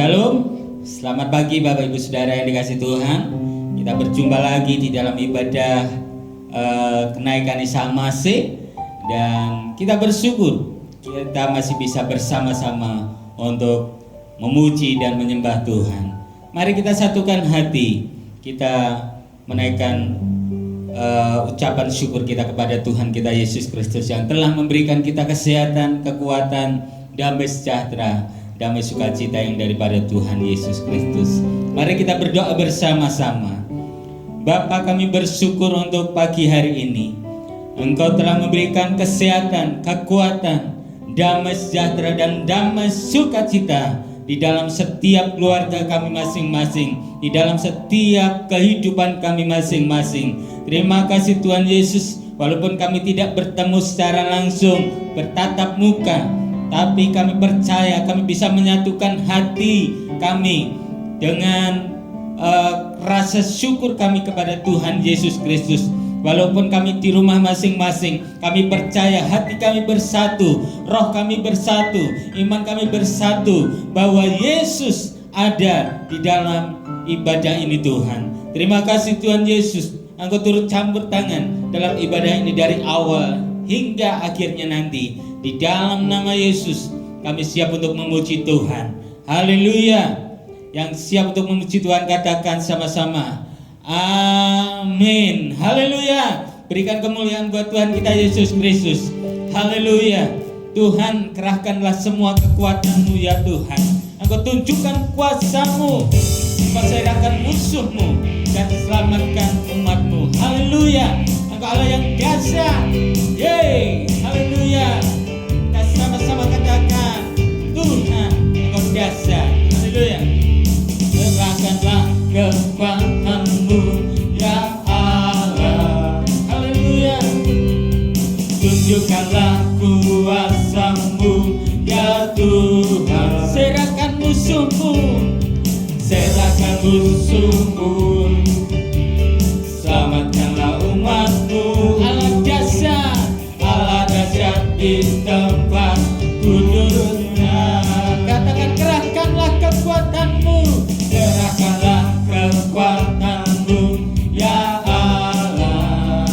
Shalom, selamat pagi Bapak Ibu Saudara yang dikasihi Tuhan. Kita berjumpa lagi di dalam ibadah kenaikan Isa Masih. Dan kita bersyukur kita masih bisa bersama-sama untuk memuji dan menyembah Tuhan. Mari kita satukan hati, kita menaikkan ucapan syukur kita kepada Tuhan kita Yesus Kristus yang telah memberikan kita kesehatan, kekuatan, damai sejahtera, damai sukacita yang daripada Tuhan Yesus Kristus. Mari kita berdoa bersama-sama. Bapa, kami bersyukur untuk pagi hari ini. Engkau telah memberikan kesehatan, kekuatan, damai sejahtera dan damai sukacita di dalam setiap keluarga kami masing-masing, di dalam setiap kehidupan kami masing-masing. Terima kasih Tuhan Yesus, walaupun kami tidak bertemu secara langsung, bertatap muka, tapi kami percaya kami bisa menyatukan hati kami dengan rasa syukur kami kepada Tuhan Yesus Kristus. Walaupun kami di rumah masing-masing, kami percaya hati kami bersatu, roh kami bersatu, iman kami bersatu, bahwa Yesus ada di dalam ibadah ini Tuhan. Terima kasih Tuhan Yesus, Engkau turut campur tangan dalam ibadah ini dari awal hingga akhirnya nanti. Di dalam nama Yesus kami siap untuk memuji Tuhan. Haleluya. Yang siap untuk memuji Tuhan katakan sama-sama amin. Haleluya. Berikan kemuliaan buat Tuhan kita Yesus Kristus. Haleluya. Tuhan, kerahkanlah semua kekuatan-Mu ya Tuhan. Engkau tunjukkan kuasa-Mu, perserahkan musuh-Mu dan selamatkan umat-Mu. Haleluya. Engkau Allah yang dahsyat. Yeay. Haleluya. Kita sama-sama katakan Tuhan, Engkau dahsyat. Haleluya. Serahkanlah kekuatan-Mu ya Allah. Haleluya. Tunjukkanlah kuasa-Mu ya Tuhan. Serahkan musuh-Mu, serahkan musuh-Mu, selamatkanlah umat-Mu. Allah dahsyat, Allah dahsyat di tempat kudusnya. Katakan kerahkanlah kekuatan-Mu, kerahkanlah kekuatan-Mu ya Allah.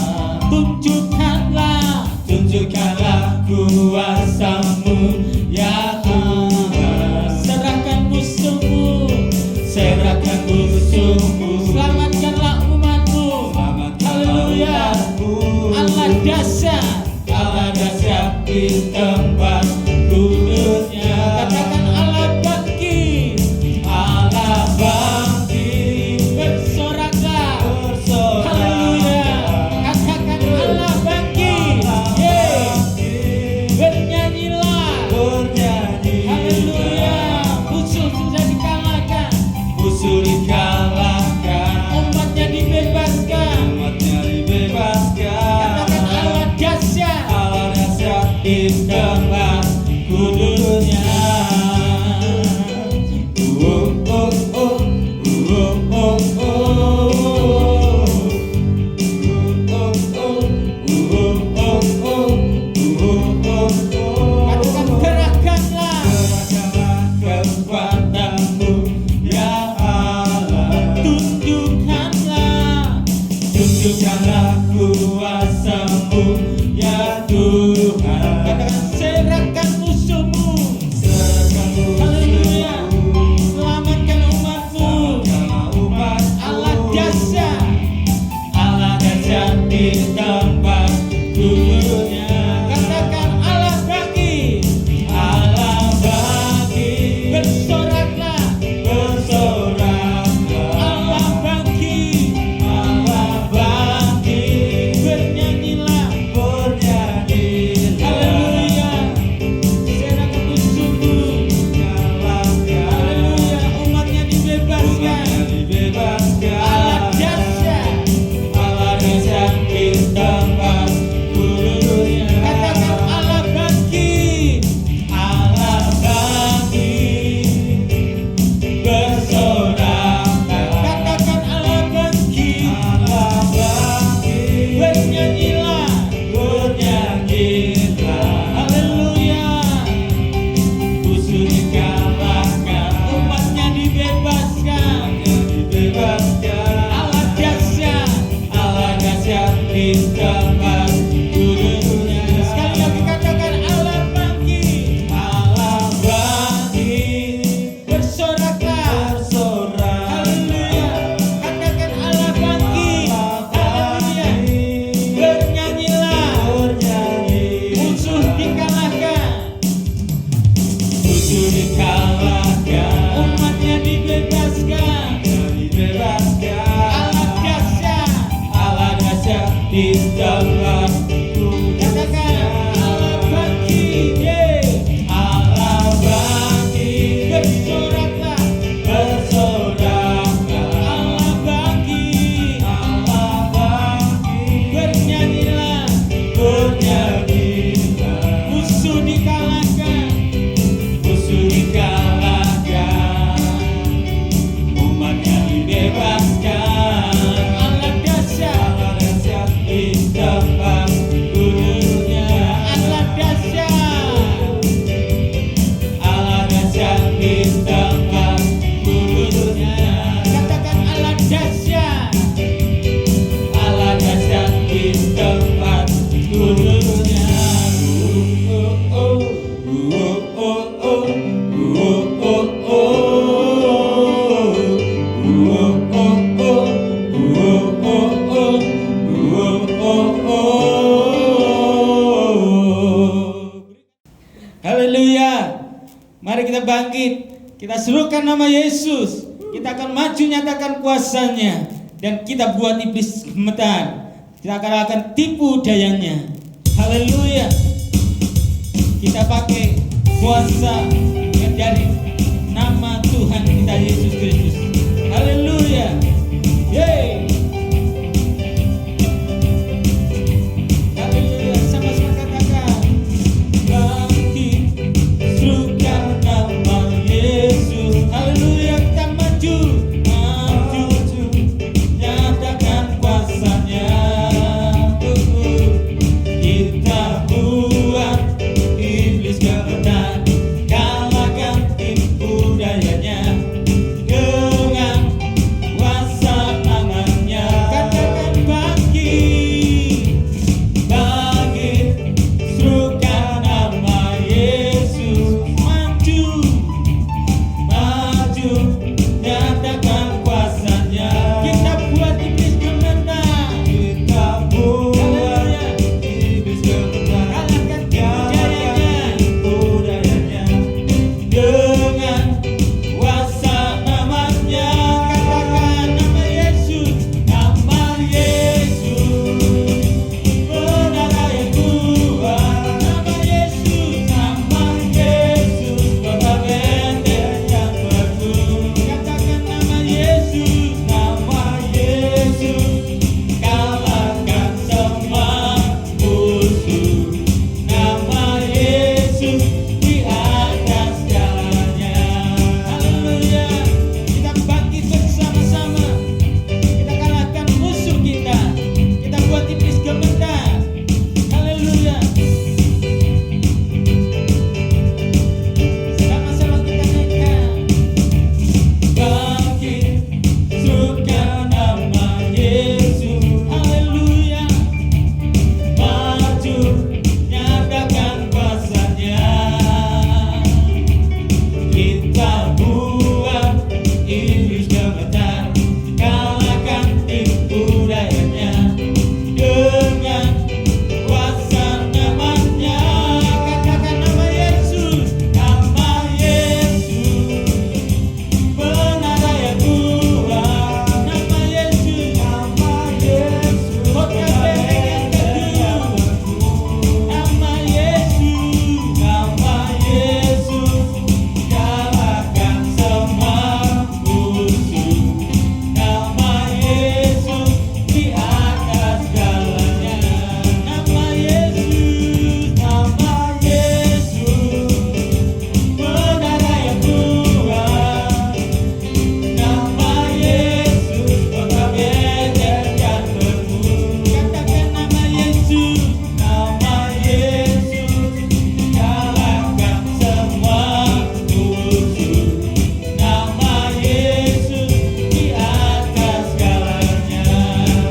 Tunjukkanlah kuasa-Mu ya Allah. Serahkan musuh-Mu, serahkan musuh-Mu, selamatkanlah umat-Mu. Haleluya. Allah dahsyat, Allah dahsyat di tempat kudusnya. Katakan Allah bangkit, Allah bangkit. Bersoraklah, haleluya. Katakan Allah bangkit, bernyanyilah, haleluya. Musuh sudah dikalahkan, musuh dikalahkan, umatnya dibebaskan, katakan Allah dahsyat, Allah dahsyat di tempat kudusnya. Katakan kerahkanlah kekuatan-Mu ya Allah. Tunjukkanlah kuasa-Mu ya Tuhan. Katakan serahkan musuh-Mu, haleluya. Selamatkan umat-Mu. Allah dahsyat, Allah dahsyat di tempat kudusnya. Katakan Allah bangkit, Allah bangkit. Bersoraklah, Allah bangkit, Allah bangkit. Bernyanyilah, haleluya. Kita serukan nama Yesus. Kita akan maju nyatakan kuasanya. Dan kita buat iblis gemetar. Kita akan tipu dayanya. Haleluya. Kita pakai kuasa yang dari nama Tuhan kita Yesus Kristus. Haleluya. Yeay. Haleluya. Sama-sama katakan. Bangkit, serukan nama Yesus. Haleluya. Kita maju, nyatakan kuasanya. Kita buat iblis gemetar, kalahkan tipu dayanya dengan kuasa namanya. Katakan bangkit, bangkit, serukan nama Yesus. Maju, maju, nyatakan kuasanya. Kita buat iblis gemetar, kita buat iblis gemetar, kalahkan tipu dayanya dengan kuasa namanya. Katakan nama Yesus, nama Yesus, benar yang kuat. Nama Yesus, nama Yesus, kota benteng yang teguh. Katakan nama Yesus, kalahkan semua musuh. Nama Yesus di atas jalannya. Haleluya. Kita bangkit bersama-sama. Kita kalahkan musuh kita. Kita buat iblis gemetar. Haleluya. Sama-sama kita naikkan. Bangkit, serukan nama Yesus. Haleluya. Maju, nyatakan kuasanya. Kita buat iblis gemetar, kalahkan tipu dayanya dengan kuasa namanya. Katakan nama Yesus, benar yang kuat. Nama Yesus, kota benteng yang teguh. Nama Yesus, kalahkan semua musuh. Nama Yesus di atas jalannya. Nama Yesus, benar yang kuat. Nama Yesus, kota benteng yang teguh. Katakan nama Yesus, kalahkan semua musuh. Nama Yesus di atas segalanya.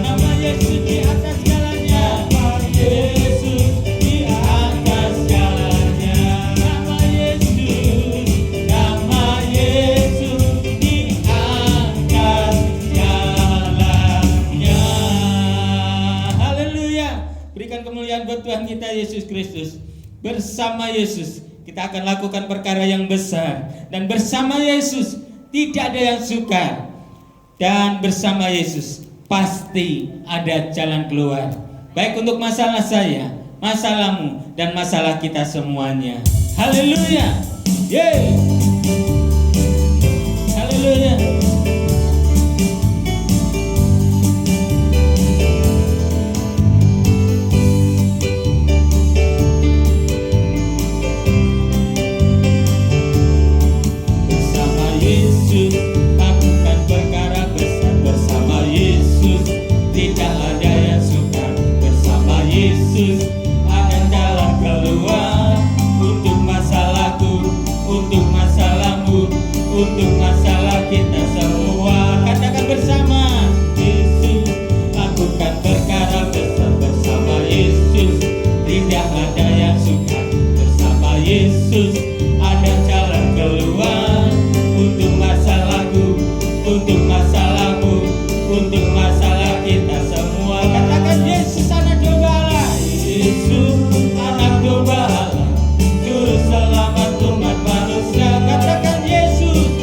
Nama Yesus di atas segalanya. Nama Yesus di atas segalanya. Nama Yesus di atas segalanya. Haleluya. Berikan kemuliaan buat Tuhan kita Yesus Kristus. Bersama Yesus kita akan lakukan perkara yang besar. Dan bersama Yesus tidak ada yang sukar. Dan bersama Yesus pasti ada jalan keluar. Baik untuk masalah saya, masalahmu, dan masalah kita semuanya. Haleluya. Yeay. Haleluya. Bersama Yesus lakukan perkara besar. Bersama Yesus tidak ada yang sukar. Bersama Yesus ada jalan keluar. Untuk masalahku, untuk masalahmu, untuk masalah kita semua. Katakan bersama Yesus lakukan perkara besar. Bersama Yesus tidak ada yang sukar. Bersama Yesus ada jalan keluar. Untuk masalahku, untuk masalahmu, untuk masalah kita semua. Katakan Yesus anak domba Allah. Yesus anak domba Allah, juru selamat umat manusia. Katakan Yesus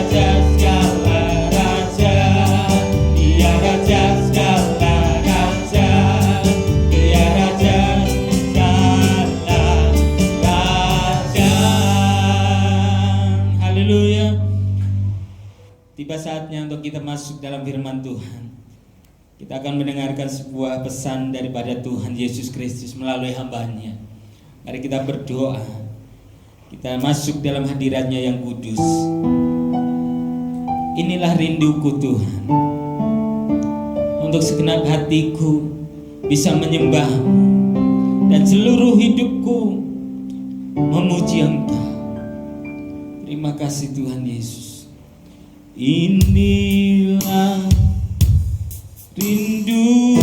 Raja segala raja, Dia Raja segala raja, Dia Raja segala raja. Haleluya. Tiba saatnya untuk kita masuk dalam firman Tuhan. Kita akan mendengarkan sebuah pesan daripada Tuhan Yesus Kristus melalui hamba-Nya. Mari kita berdoa. Kita masuk dalam hadirat-Nya yang kudus. Inilah rinduku Tuhan, untuk segenap hatiku bisa menyembah-Mu dan seluruh hidupku memuji Engkau. Terima kasih Tuhan Yesus. Inilah rinduku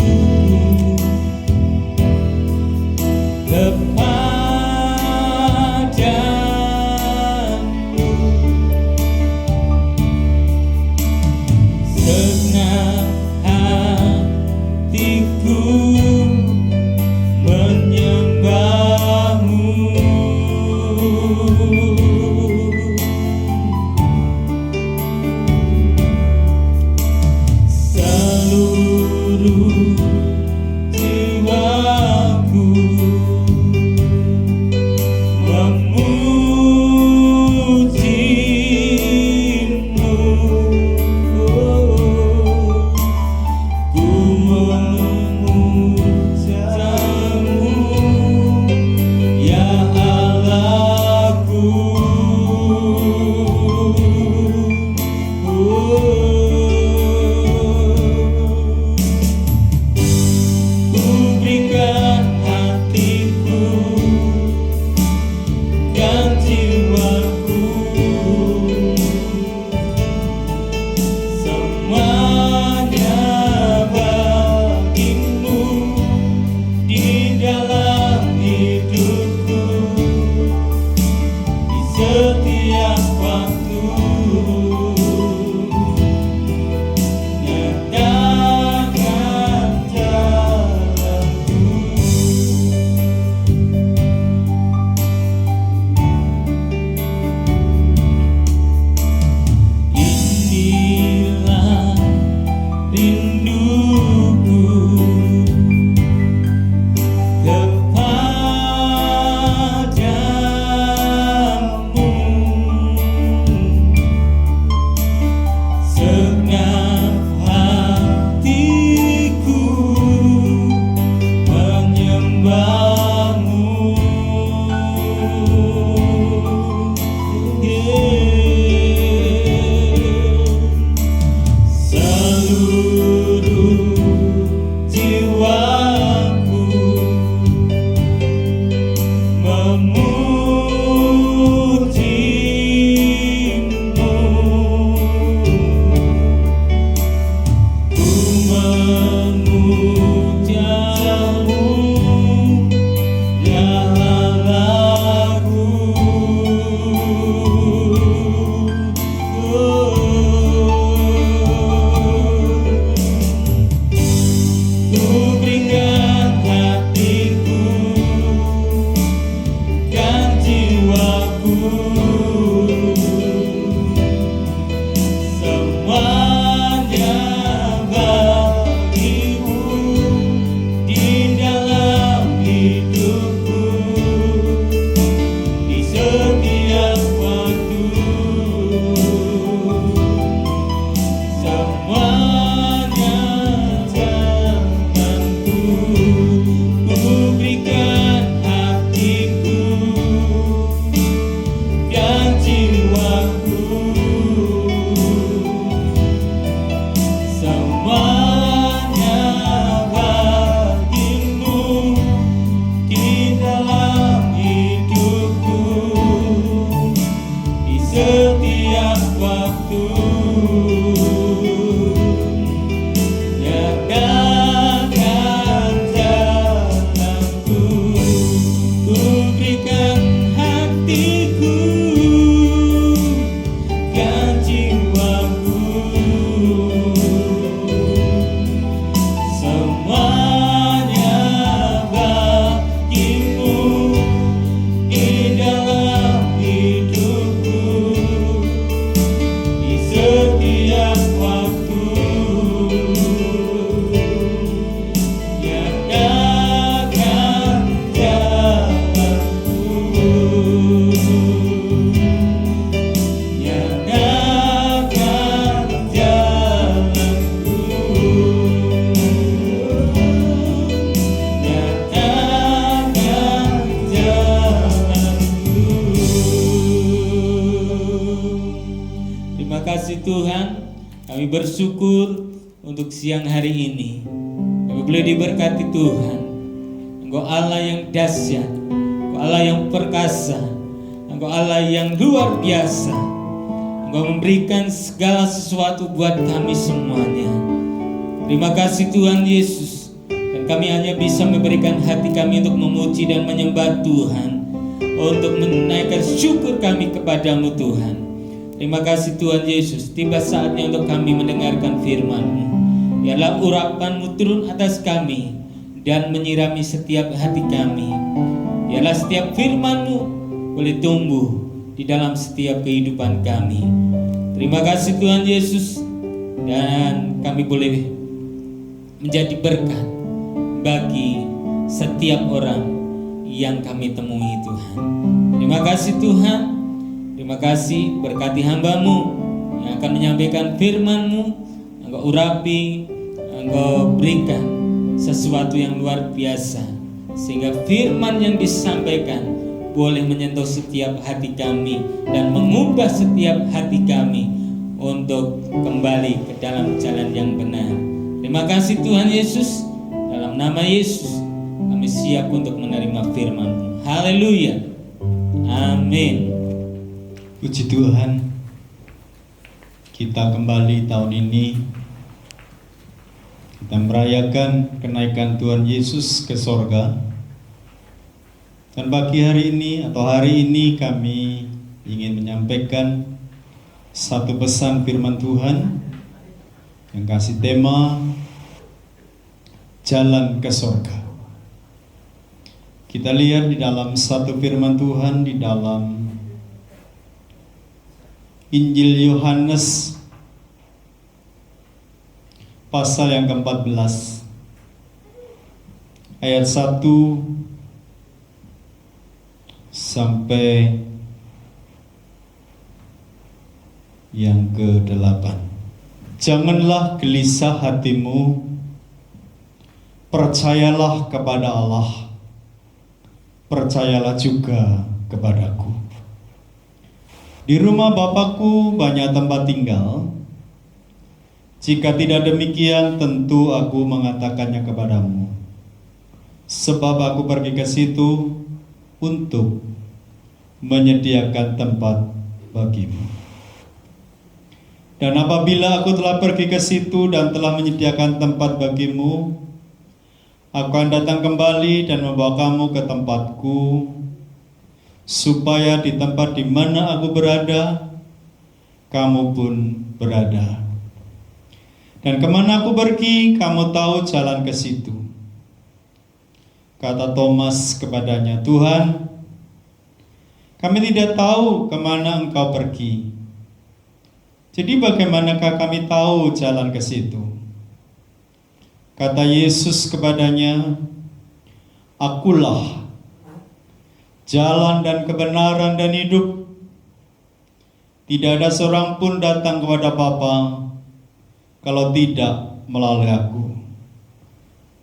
kepadamu, segenap hatiku menyembah-Mu. Seluruh Tuhan, kami bersyukur untuk siang hari ini. Kami boleh diberkati Tuhan. Engkau Allah yang dahsyat, Engkau Allah yang perkasa, Engkau Allah yang luar biasa. Engkau memberikan segala sesuatu buat kami semuanya. Terima kasih Tuhan Yesus. Dan kami hanya bisa memberikan hati kami untuk memuji dan menyembah Tuhan, untuk menaikkan syukur kami kepadamu Tuhan. Terima kasih Tuhan Yesus. Tiba saatnya untuk kami mendengarkan firman-Mu. Biarlah urapan-Mu turun atas kami dan menyirami setiap hati kami. Biarlah setiap firman-Mu boleh tumbuh di dalam setiap kehidupan kami. Terima kasih Tuhan Yesus. Dan kami boleh menjadi berkat bagi setiap orang yang kami temui Tuhan. Terima kasih Tuhan. Terima kasih, berkati hamba-Mu yang akan menyampaikan firman-Mu. Engkau urapi, Engkau berikan sesuatu yang luar biasa, sehingga firman yang disampaikan boleh menyentuh setiap hati kami dan mengubah setiap hati kami untuk kembali ke dalam jalan yang benar. Terima kasih Tuhan Yesus. Dalam nama Yesus kami siap untuk menerima firman-Mu. Haleluya. Amin. Puji Tuhan, kita kembali tahun ini kita merayakan kenaikan Tuhan Yesus ke sorga. Dan pagi hari ini atau hari ini kami ingin menyampaikan satu pesan firman Tuhan yang kasih tema Jalan ke Sorga. Kita lihat di dalam satu firman Tuhan di dalam Injil Yohanes pasal yang ke-14 ayat 1 sampai yang ke-8. Janganlah gelisah hatimu, percayalah kepada Allah, percayalah juga kepadaku. Di rumah Bapakku banyak tempat tinggal. Jika tidak demikian, tentu aku mengatakannya kepadamu. Sebab aku pergi ke situ untuk menyediakan tempat bagimu. Dan apabila aku telah pergi ke situ dan telah menyediakan tempat bagimu, aku akan datang kembali dan membawa kamu ke tempatku, supaya di tempat di mana aku berada, kamu pun berada. Dan kemana aku pergi, kamu tahu jalan ke situ. Kata Thomas kepadanya, Tuhan, kami tidak tahu kemana engkau pergi. Jadi bagaimanakah kami tahu jalan ke situ? Kata Yesus kepadanya, Akulah jalan dan kebenaran dan hidup. Tidak ada seorang pun datang kepada Bapa kalau tidak melalui aku.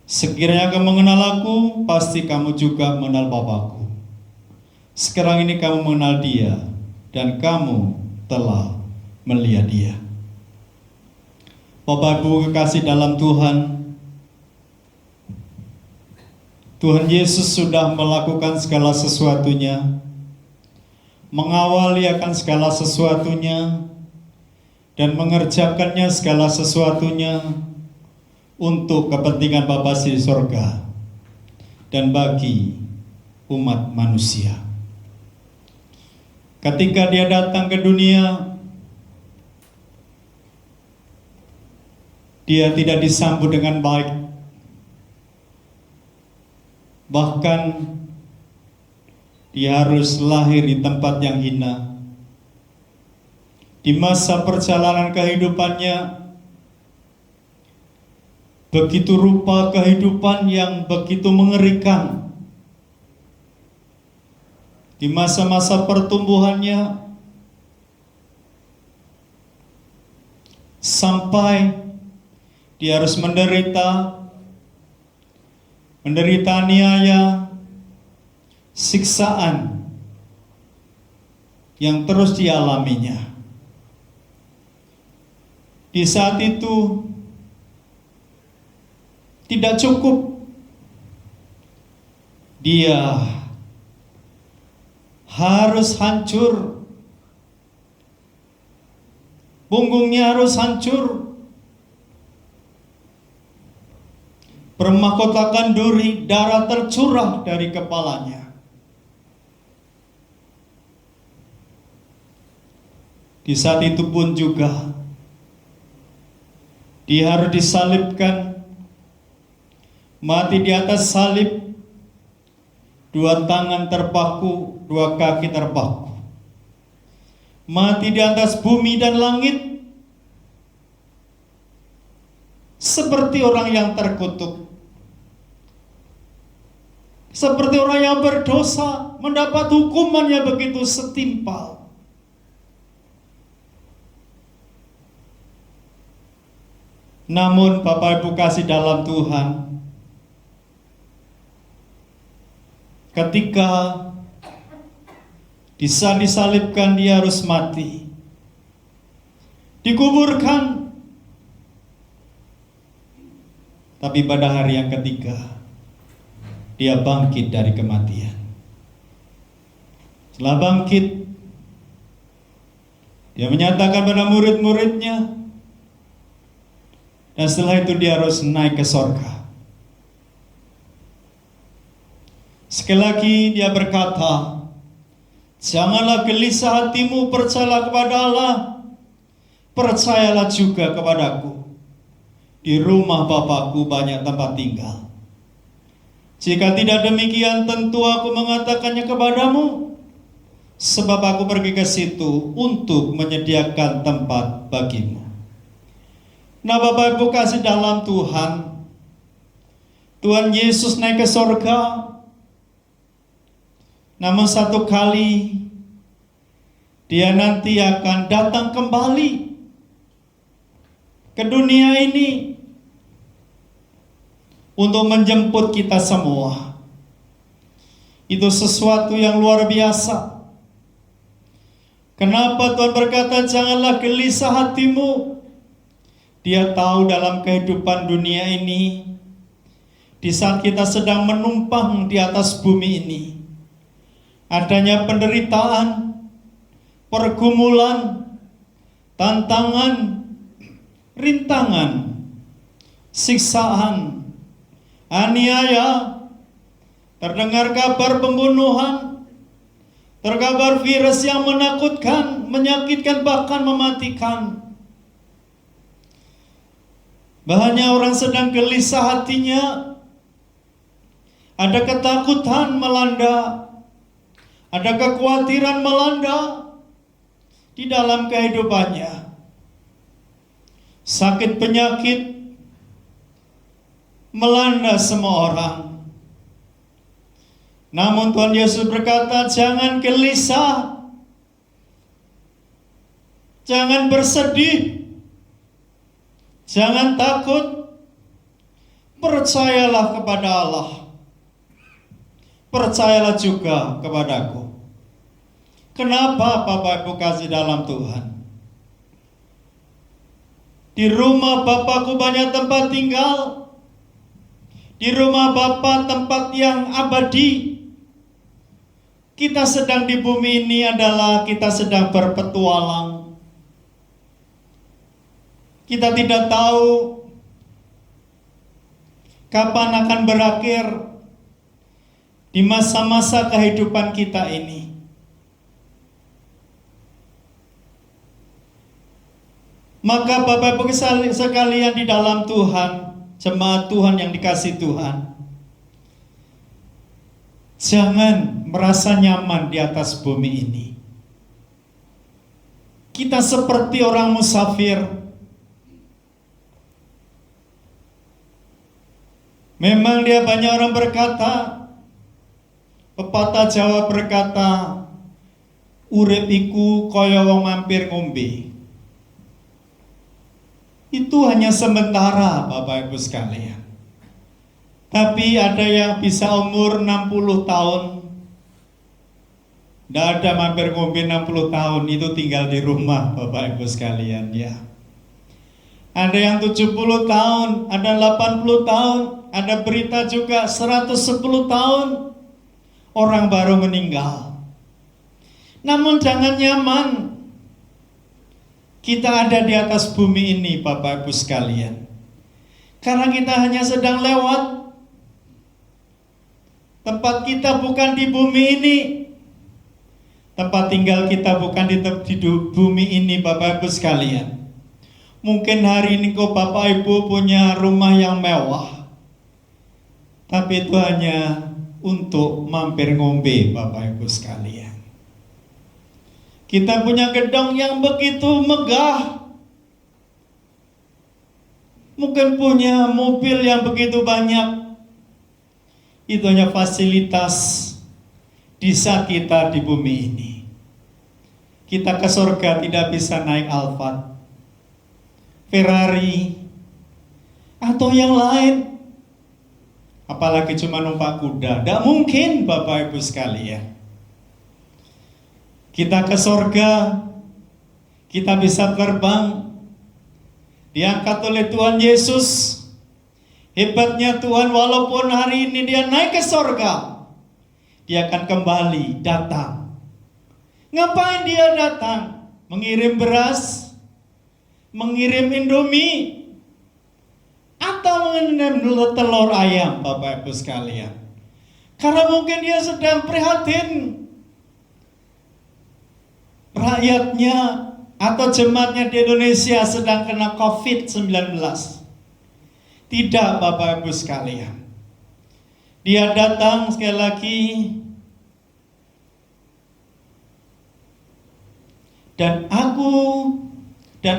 Sekiranya kamu mengenal aku, pasti kamu juga mengenal Bapakku. Sekarang ini kamu mengenal Dia dan kamu telah melihat Dia. Bapak Ibu kekasih dalam Tuhan, Tuhan Yesus sudah melakukan segala sesuatunya, mengawali akan segala sesuatunya, dan mengerjakannya segala sesuatunya untuk kepentingan Bapa di sorga dan bagi umat manusia. Ketika Dia datang ke dunia, Dia tidak disambut dengan baik. Bahkan Dia harus lahir di tempat yang hina. Di masa perjalanan kehidupannya, begitu rupa kehidupan yang begitu mengerikan. Di masa-masa pertumbuhannya, sampai Dia harus menderita aniaya, siksaan yang terus dialaminya. Di saat itu tidak cukup dia harus hancur, punggungnya harus hancur, bermahkotakan duri, darah tercurah dari kepalanya. Di saat itu pun juga dia harus disalibkan, mati di atas salib, dua tangan terpaku, dua kaki terpaku, mati di atas bumi dan langit, seperti orang yang terkutuk, seperti orang yang berdosa, mendapat hukuman yang begitu setimpal. Namun Bapak Ibu kasih dalam Tuhan, ketika disalibkan dia harus mati, dikuburkan. Tapi pada hari yang ketiga dia bangkit dari kematian. Setelah bangkit, dia menyatakan pada murid-muridnya, dan setelah itu dia harus naik ke sorga. Sekali lagi dia berkata, janganlah gelisah hatimu, percayalah kepada Allah, percayalah juga kepadaku. Di rumah Bapakku banyak tempat tinggal. Jika tidak demikian, tentu aku mengatakannya kepadamu, sebab aku pergi ke situ untuk menyediakan tempat bagimu. Nah, Bapak Ibu kasih dalam Tuhan, Tuhan Yesus naik ke sorga. Namun satu kali dia nanti akan datang kembali ke dunia ini untuk menjemput kita semua. Itu sesuatu yang luar biasa. Kenapa Tuhan berkata janganlah gelisah hatimu? Dia tahu dalam kehidupan dunia ini, di saat kita sedang menumpang di atas bumi ini, adanya penderitaan, pergumulan, tantangan, rintangan, siksaan, aniaya, terdengar kabar pembunuhan, terkabar virus yang menakutkan, menyakitkan, bahkan mematikan. Banyak orang sedang gelisah hatinya, ada ketakutan melanda, ada kekhawatiran melanda di dalam kehidupannya. Sakit penyakit melanda semua orang. Namun Tuhan Yesus berkata, jangan gelisah, jangan bersedih, jangan takut, percayalah kepada Allah, percayalah juga kepadaku. Kenapa Bapak Ibu kasih dalam Tuhan? Di rumah Bapakku banyak tempat tinggal. Di rumah Bapa tempat yang abadi. Kita sedang di bumi ini adalah kita sedang berpetualang. Kita tidak tahu kapan akan berakhir di masa-masa kehidupan kita ini. Maka Bapak Ibu sekalian di dalam Tuhan, jemaat Tuhan yang dikasihi Tuhan, jangan merasa nyaman di atas bumi ini. Kita seperti orang musafir. Memang dia banyak orang berkata, pepatah Jawa berkata, urip iku kaya wong mampir ngombe. Itu hanya sementara Bapak Ibu sekalian. Tapi ada yang bisa umur 60 tahun, tidak ada mampir ngombe 60 tahun, itu tinggal di rumah Bapak Ibu sekalian ya. Ada yang 70 tahun, ada 80 tahun, ada berita juga 110 tahun orang baru meninggal. Namun jangan nyaman. Kita ada di atas bumi ini, Bapak Ibu sekalian. Karena kita hanya sedang lewat. Tempat kita bukan di bumi ini. Tempat tinggal kita bukan di bumi ini, Bapak Ibu sekalian. Mungkin hari ini kok Bapak Ibu punya rumah yang mewah, tapi itu hanya untuk mampir ngombe, Bapak Ibu sekalian. Kita punya gedung yang begitu megah, mungkin punya mobil yang begitu banyak. Itu hanya fasilitas di saat kita di bumi ini. Kita ke surga tidak bisa naik Alphard, Ferrari, atau yang lain. Apalagi cuma numpak kuda. Tidak mungkin, Bapak Ibu sekalian. Kita ke surga, kita bisa terbang, diangkat oleh Tuhan Yesus. Hebatnya Tuhan, walaupun hari ini dia naik ke surga, dia akan kembali datang. Ngapain dia datang? Mengirim beras, mengirim Indomie, atau mengirim telur ayam, Bapak Ibu sekalian. Karena mungkin dia sedang prihatin rakyatnya atau jemaatnya di Indonesia sedang kena COVID-19. Tidak, Bapak Ibu sekalian. Dia datang sekali lagi, dan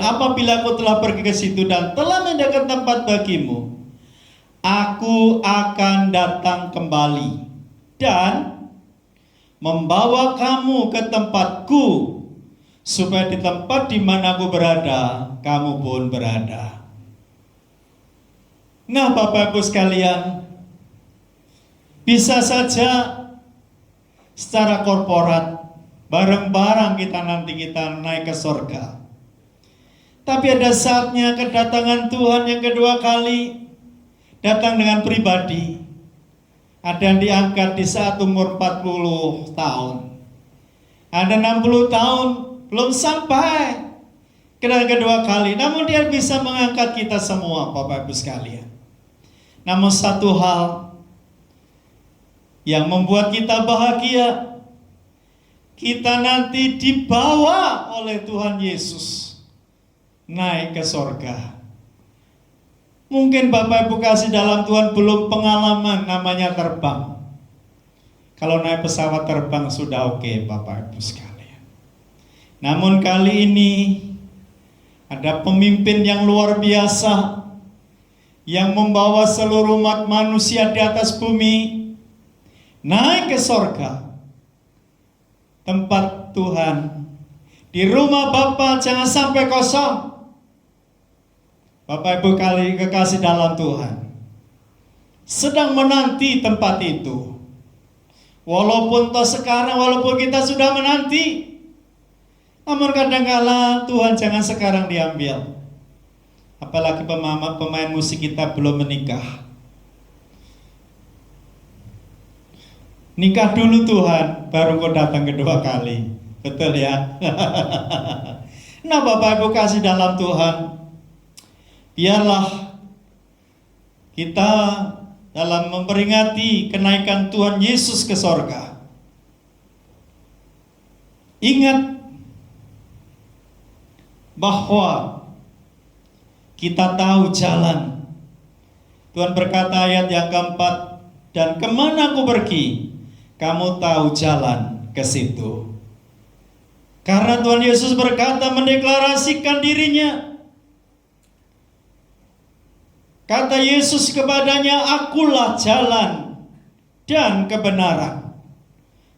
apabila aku telah pergi ke situ dan telah menyediakan tempat bagimu, aku akan datang kembali dan membawa kamu ke tempatku, supaya di tempat di mana aku berada, kamu pun berada. Nah, Bapak Ibu sekalian, bisa saja secara korporat, bareng-bareng kita naik ke surga. Tapi ada saatnya kedatangan Tuhan yang kedua kali, datang dengan pribadi. Ada yang diangkat di saat umur 40 tahun. Ada 60 tahun, belum sampai kedatangan kedua kali. Namun dia bisa mengangkat kita semua, Bapak Ibu sekalian. Namun satu hal yang membuat kita bahagia, kita nanti dibawa oleh Tuhan Yesus naik ke surga. Mungkin Bapak Ibu kasih dalam Tuhan belum pengalaman namanya terbang. Kalau naik pesawat terbang sudah oke, Bapak Ibu sekalian. Namun kali ini ada pemimpin yang luar biasa yang membawa seluruh umat manusia di atas bumi naik ke surga. Tempat Tuhan di rumah Bapa jangan sampai kosong. Bapak Ibu kali kekasih dalam Tuhan, sedang menanti tempat itu. Walaupun walaupun kita sudah menanti, namun kadang-kala Tuhan jangan sekarang diambil. Apalagi pemain musik kita belum menikah. Nikah dulu Tuhan, baru kau datang kedua kali. Betul ya? Nah, Bapak Ibu kasih dalam Tuhan, biarlah kita dalam memperingati kenaikan Tuhan Yesus ke sorga, ingat bahwa kita tahu jalan. Tuhan berkata ayat yang keempat, dan kemana aku pergi, kamu tahu jalan ke situ. Karena Tuhan Yesus berkata, mendeklarasikan dirinya. Kata Yesus kepadanya, akulah jalan dan kebenaran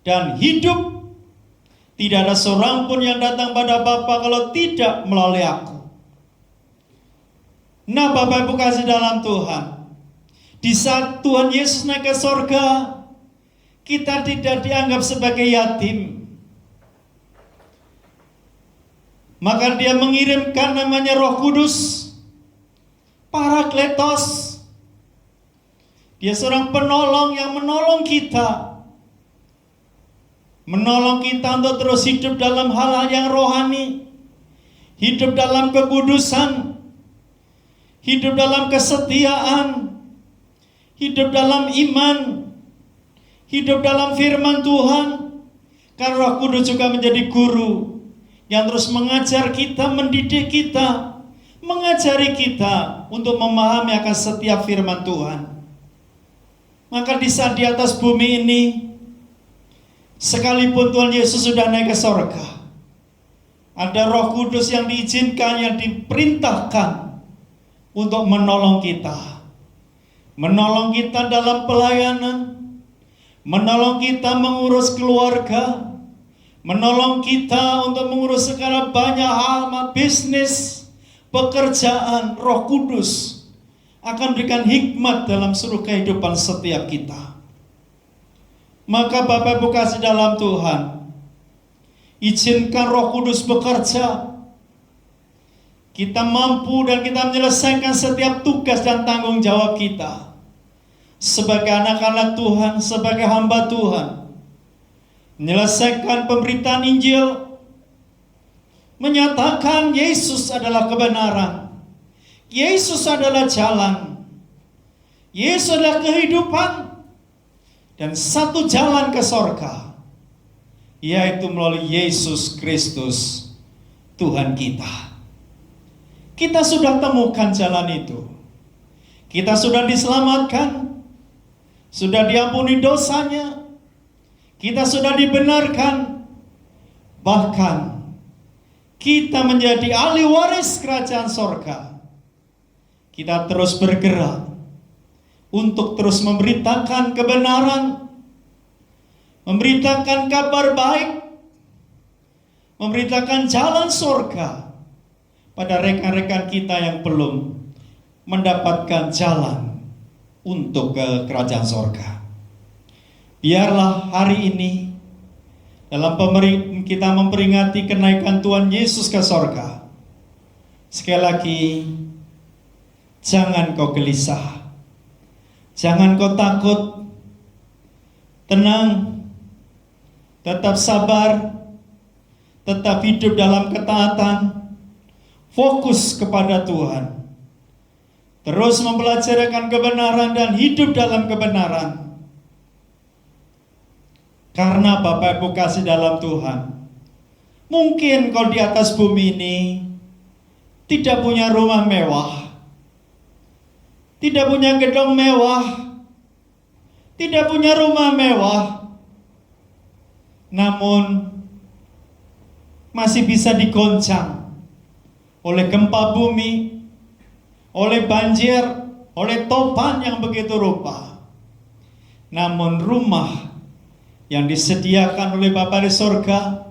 dan hidup. Tidak ada seorang pun yang datang pada Bapa kalau tidak melalui aku. Nah, Bapak Ibu kasih dalam Tuhan, di saat Tuhan Yesus naik ke surga, kita tidak dianggap sebagai yatim. Maka dia mengirimkan namanya Roh Kudus Parakletos. Dia seorang penolong yang menolong kita. Menolong kita untuk terus hidup dalam hal-hal yang rohani. Hidup dalam kekudusan. Hidup dalam kesetiaan. Hidup dalam iman. Hidup dalam firman Tuhan. Karena Roh Kudus juga menjadi guru yang terus mengajar kita, mendidik kita, mengajari kita untuk memahami akan setiap firman Tuhan. Maka di saat di atas bumi ini, sekalipun Tuhan Yesus sudah naik ke sorga, ada Roh Kudus yang diizinkan, yang diperintahkan untuk menolong kita. Menolong kita dalam pelayanan, menolong kita mengurus keluarga, menolong kita untuk mengurus segala banyak hal, bisnis, pekerjaan. Roh Kudus akan berikan hikmat dalam seluruh kehidupan setiap kita. Maka Bapak Ibu kasih dalam Tuhan, izinkan Roh Kudus bekerja. Kita mampu dan kita menyelesaikan setiap tugas dan tanggung jawab kita sebagai anak-anak Tuhan, sebagai hamba Tuhan. Menyelesaikan pemberitaan Injil, menyatakan Yesus adalah kebenaran, Yesus adalah jalan, Yesus adalah kehidupan, dan satu jalan ke sorga, yaitu melalui Yesus Kristus Tuhan kita. Kita sudah temukan jalan itu. Kita sudah diselamatkan, sudah diampuni dosanya, kita sudah dibenarkan, bahkan kita menjadi ahli waris kerajaan sorga. Kita terus bergerak untuk terus memberitakan kebenaran, memberitakan kabar baik, memberitakan jalan sorga pada rekan-rekan kita yang belum mendapatkan jalan untuk ke kerajaan sorga. Biarlah hari ini dalam kita memperingati kenaikan Tuhan Yesus ke sorga, sekali lagi, jangan kau gelisah, jangan kau takut, tenang, tetap sabar, tetap hidup dalam ketaatan, fokus kepada Tuhan, terus mempelajari kebenaran dan hidup dalam kebenaran. Karena Bapak Ibu kasih dalam Tuhan, mungkin kau di atas bumi ini tidak punya rumah mewah, tidak punya gedung mewah, tidak punya rumah mewah, namun masih bisa digoncang oleh gempa bumi, oleh banjir, oleh topan yang begitu rupa. Namun rumah yang disediakan oleh Bapa di sorga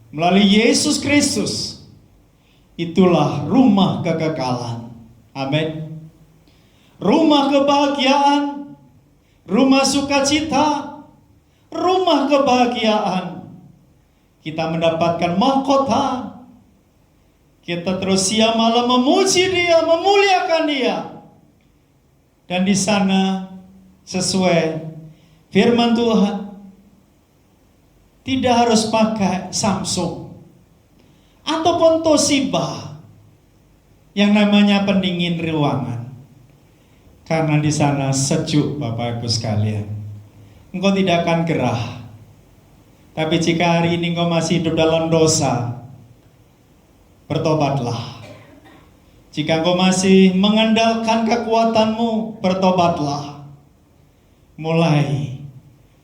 melalui Yesus Kristus, itulah rumah kekekalan. Amin. Rumah kebahagiaan, rumah sukacita, rumah kebahagiaan. Kita mendapatkan mahkota. Kita terus siang malam memuji Dia, memuliakan Dia. Dan di sana sesuai firman Tuhan, tidak harus pakai Samsung ataupun Toshiba yang namanya pendingin ruangan, karena di sana sejuk. Bapak Ibu sekalian, engkau tidak akan gerah. Tapi jika hari ini engkau masih hidup dalam dosa, bertobatlah. Jika engkau masih mengandalkan kekuatanmu, bertobatlah. Mulai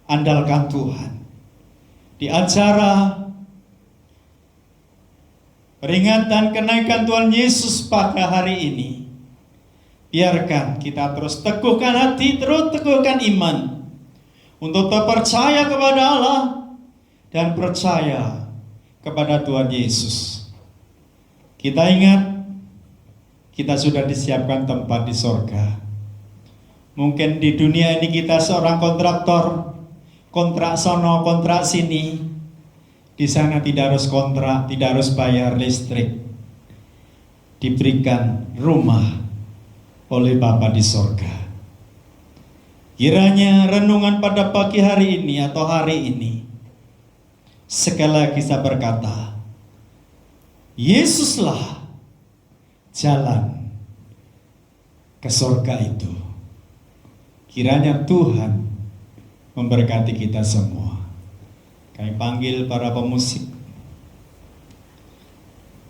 andalkan Tuhan. Di acara peringatan kenaikan Tuhan Yesus pada hari ini, biarkan kita terus teguhkan hati, terus teguhkan iman untuk percaya kepada Allah dan percaya kepada Tuhan Yesus. Kita ingat, kita sudah disiapkan tempat di sorga. Mungkin di dunia ini kita seorang kontraktor, kontrak sono, kontrak sini. Di sana tidak harus kontrak, tidak harus bayar listrik. diberikan rumah oleh Bapa di sorga. Kiranya renungan pada pagi hari ini atau hari ini, sekali lagi saya berkata, Yesuslah jalan ke sorga itu. Kiranya Tuhan memberkati kita semua. Kami panggil para pemusik,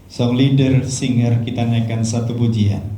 song leader, singer, kita naikkan satu pujian.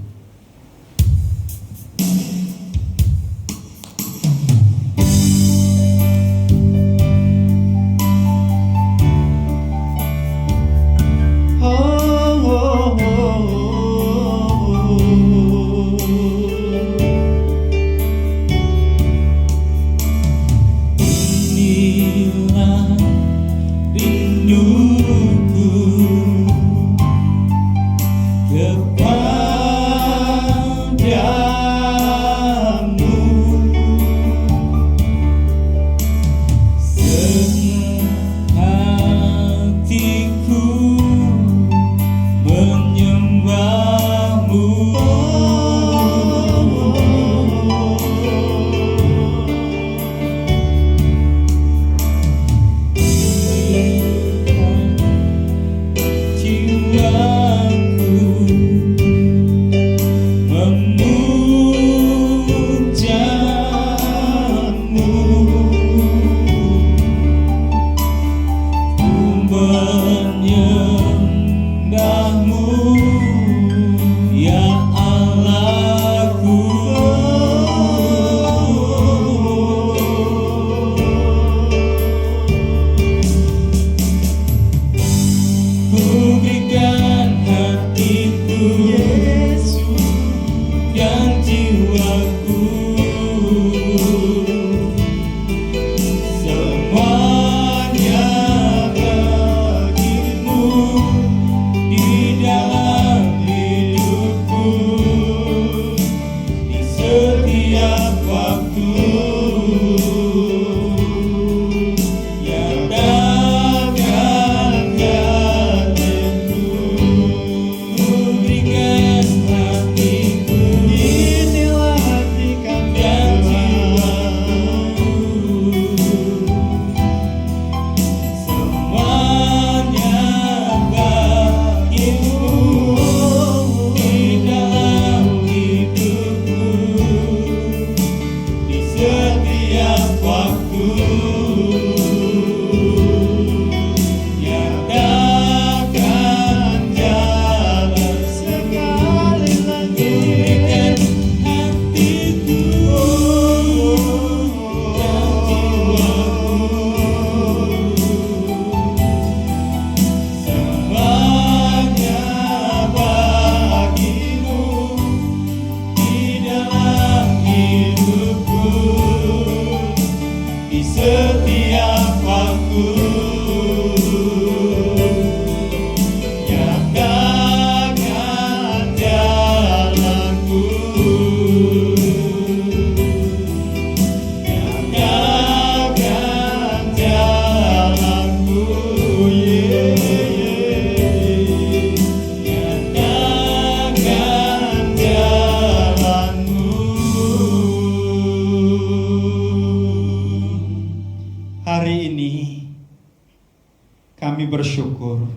Bersyukur.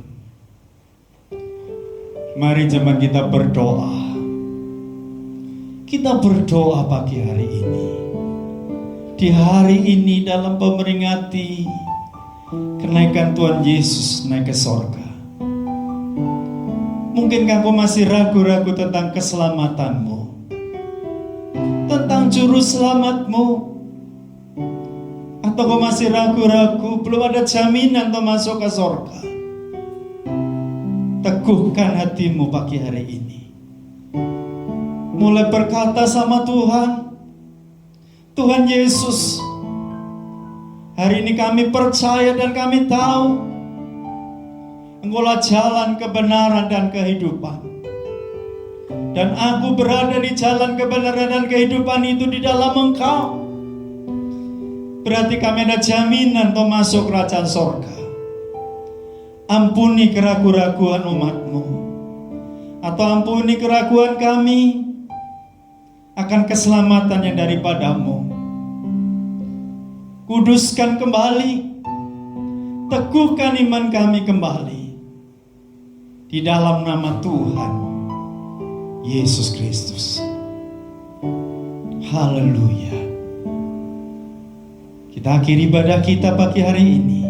Mari jemaat kita berdoa. Kita berdoa pagi hari ini. Di hari ini dalam memperingati kenaikan Tuhan Yesus naik ke sorga. Mungkinkah kau masih ragu-ragu tentang keselamatanmu, tentang juru selamatmu? Atau kau masih ragu-ragu, belum ada jaminan untuk masuk ke sorga? Teguhkan hatimu pagi hari ini. Mulai berkata sama Tuhan, Tuhan Yesus, hari ini kami percaya dan kami tahu Engkaulah jalan kebenaran dan kehidupan. Dan aku berada di jalan kebenaran dan kehidupan itu di dalam Engkau. Berarti kami ada jaminan untuk masuk kerajaan sorga. Ampuni keraguan-raguan umatmu. atau ampuni keraguan kami akan keselamatan yang daripadamu. Kuduskan kembali, teguhkan iman kami kembali di dalam nama Tuhan Yesus Kristus. Haleluya. Kita akhiri ibadah kita pagi hari ini.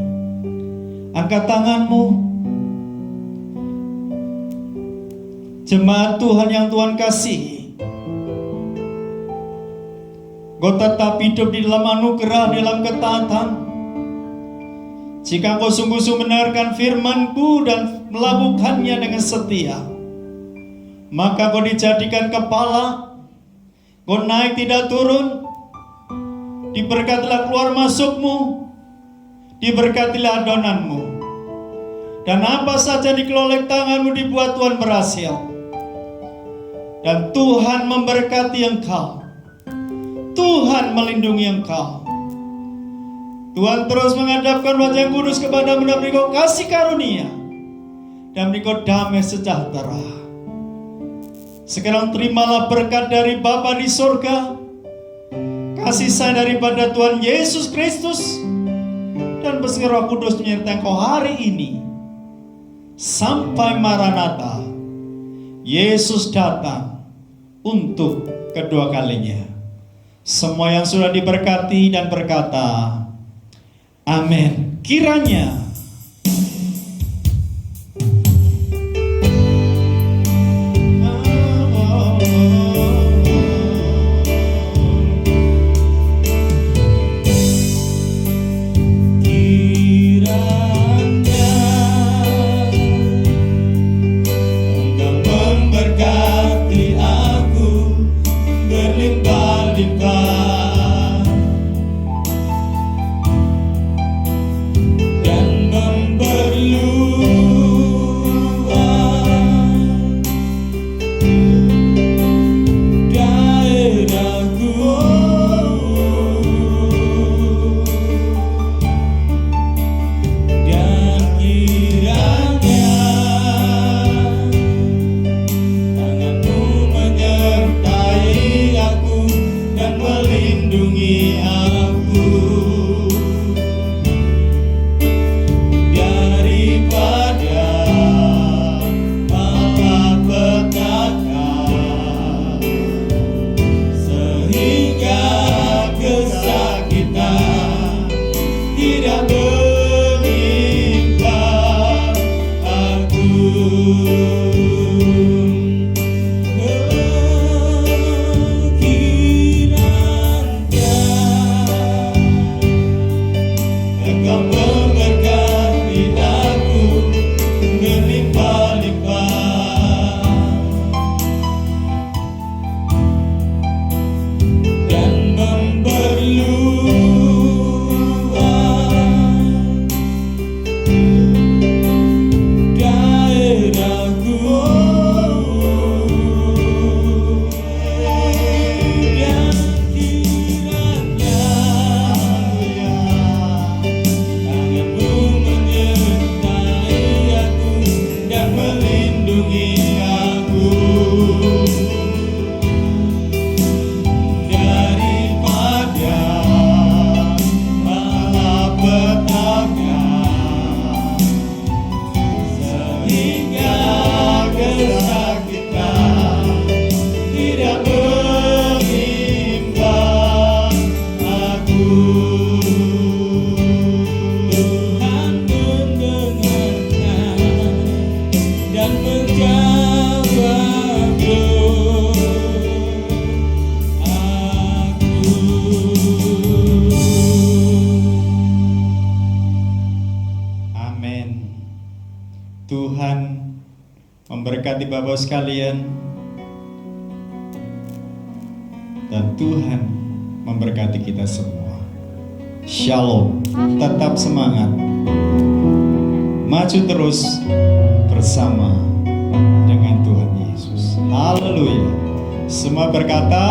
Angkat tanganmu. Jemaat Tuhan yang Tuhan kasihi, Kau tetap hidup di dalam anugerah, di dalam ketaatan. Jika kau sungguh-sungguh mendengarkan firman-Ku dan melakukannya dengan setia, maka kau dijadikan kepala, kau naik tidak turun, diberkatilah keluar masukmu, diberkatilah adonanmu, dan apa saja dikelola tanganmu dibuat Tuhan berhasil. Dan Tuhan memberkati engkau, Tuhan melindungi engkau. Tuhan terus menghadapkan wajah yang kudus kepadamu dan beri kau kasih karunia dan beri kau damai sejahtera. Sekarang terimalah berkat dari Bapa di surga, kasih sayang daripada Tuhan Yesus Kristus, dan bersih Roh Kudus menyertai engkau hari ini sampai Maranatha, Yesus datang untuk kedua kalinya. Semua yang sudah diberkati dan berkata amin. Kiranya memberkati Bapak sekalian, dan Tuhan memberkati kita semua. Shalom, tetap semangat, maju terus bersama dengan Tuhan Yesus. Haleluya. Semua berkata,